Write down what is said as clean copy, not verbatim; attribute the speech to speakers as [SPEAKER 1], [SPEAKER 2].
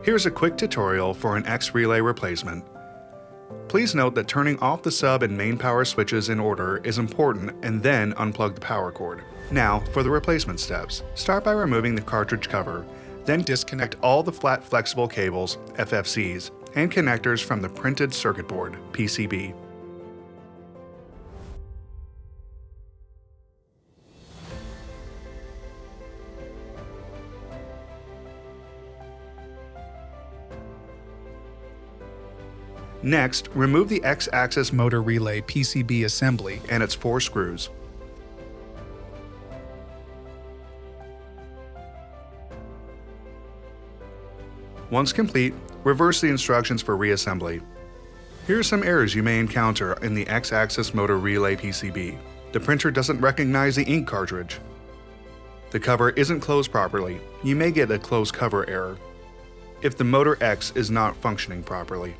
[SPEAKER 1] Here's a quick tutorial for an X relay replacement. Please note that turning off the sub and main power switches in order is important, and then unplug the power cord. Now for the replacement steps. Start by removing the cartridge cover, then disconnect all the flat flexible cables, FFCs, and connectors from the printed circuit board, PCB. Next, remove the X-axis motor relay PCB assembly and its 4 screws. Once complete, reverse the instructions for reassembly. Here are some errors you may encounter in the X-axis motor relay PCB. The printer doesn't recognize the ink cartridge. The cover isn't closed properly. You may get a closed cover error. If the motor X is not functioning properly.